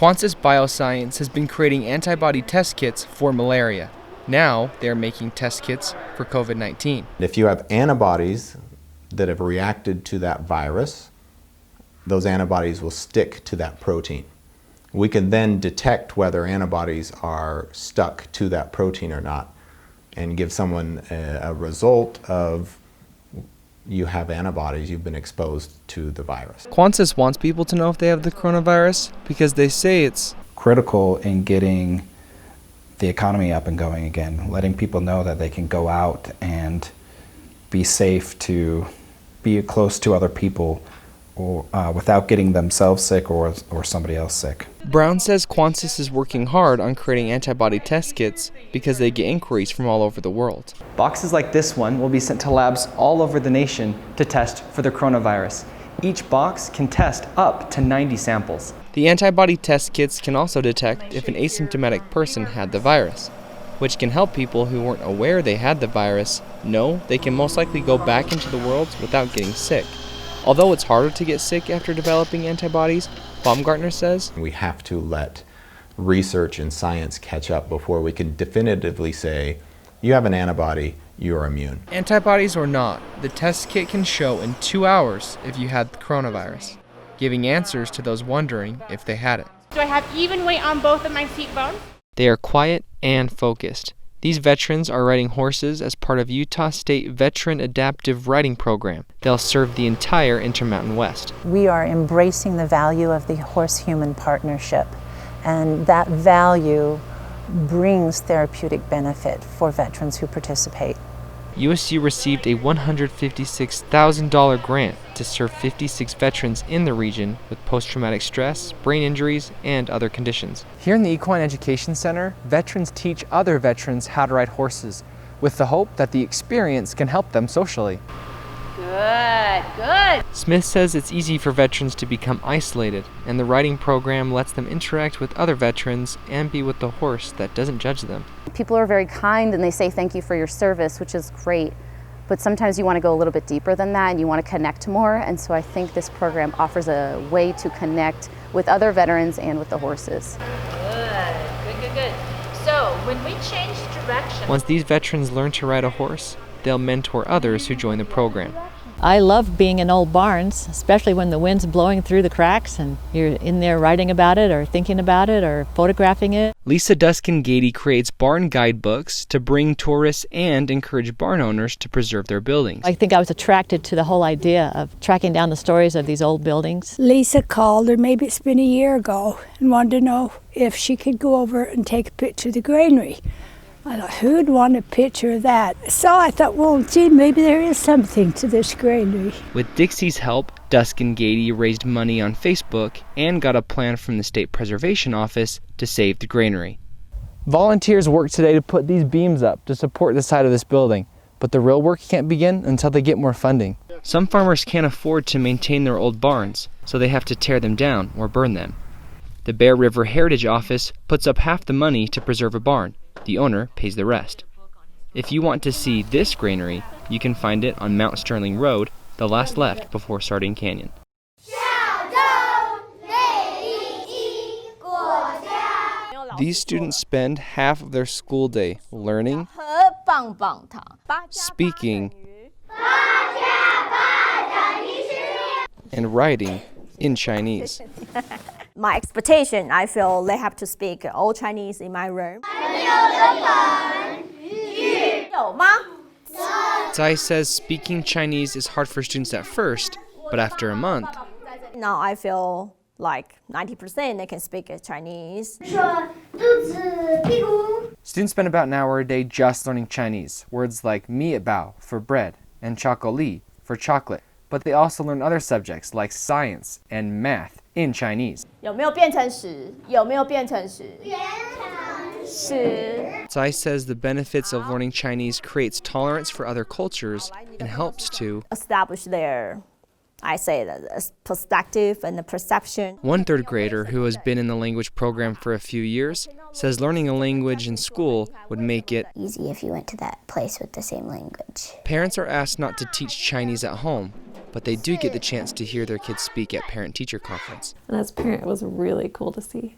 Qantas Bioscience has been creating antibody test kits for malaria. Now they're making test kits for COVID-19. If you have antibodies that have reacted to that virus, those antibodies will stick to that protein. We can then detect whether antibodies are stuck to that protein or not and give someone a result of you have antibodies, you've been exposed to the virus. Qantas wants people to know if they have the coronavirus because they say it's critical in getting the economy up and going again, letting people know that they can go out and be safe, to be close to other people or without getting themselves sick or somebody else sick. Brown says Qantas is working hard on creating antibody test kits because they get inquiries from all over the world. Boxes like this one will be sent to labs all over the nation to test for the coronavirus. Each box can test up to 90 samples. The antibody test kits can also detect if an asymptomatic person had the virus, which can help people who weren't aware they had the virus know they can most likely go back into the world without getting sick. Although it's harder to get sick after developing antibodies, Baumgartner says, we have to let research and science catch up before we can definitively say, you have an antibody, you are immune. Antibodies or not, the test kit can show in 2 hours if you had the coronavirus, giving answers to those wondering if they had it. Do I have even weight on both of my seat bones? They are quiet and focused. These veterans are riding horses as part of Utah State Veteran Adaptive Riding Program. They'll serve the entire Intermountain West. We are embracing the value of the horse-human partnership, and that value brings therapeutic benefit for veterans who participate. USU received a $156,000 grant to serve 56 veterans in the region with post-traumatic stress, brain injuries, and other conditions. Here in the Equine Education Center, veterans teach other veterans how to ride horses, with the hope that the experience can help them socially. Good. Smith says it's easy for veterans to become isolated, and the riding program lets them interact with other veterans and be with the horse that doesn't judge them. People are very kind and they say thank you for your service, which is great. But sometimes you want to go a little bit deeper than that and you want to connect more. And so I think this program offers a way to connect with other veterans and with the horses. Good. So when we change direction... Once these veterans learn to ride a horse, they'll mentor others who join the program. I love being in old barns, especially when the wind's blowing through the cracks and you're in there writing about it or thinking about it or photographing it. Lisa Duskin-Gady creates barn guidebooks to bring tourists and encourage barn owners to preserve their buildings. I think I was attracted to the whole idea of tracking down the stories of these old buildings. Lisa called, or maybe it's been a year ago, and wanted to know if she could go over and take a picture of the granary. I thought, who'd want a picture of that? So I thought, well, gee, maybe there is something to this granary. With Dixie's help, Duskin-Gady raised money on Facebook and got a plan from the State Preservation Office to save the granary. Volunteers worked today to put these beams up to support the side of this building, but the real work can't begin until they get more funding. Some farmers can't afford to maintain their old barns, so they have to tear them down or burn them. The Bear River Heritage Office puts up half the money to preserve a barn. The owner pays the rest. If you want to see this granary, you can find it on Mount Sterling Road, the last left before Sardine Canyon. These students spend half of their school day learning, speaking, and writing in Chinese. My expectation, I feel they have to speak all Chinese in my room. Tsai says speaking Chinese is hard for students at first, but after a month, now I feel like 90% they can speak Chinese. Students spend about an hour a day just learning Chinese, words like mi bao for bread and chocolate for chocolate. But they also learn other subjects like science and math in Chinese. Tsai says the benefits of learning Chinese creates tolerance for other cultures and helps to establish their, the perspective and the perception. One third grader who has been in the language program for a few years says learning a language in school would make it easy if you went to that place with the same language. Parents are asked not to teach Chinese at home, but they do get the chance to hear their kids speak at parent-teacher conference. And as a parent, it was really cool to see.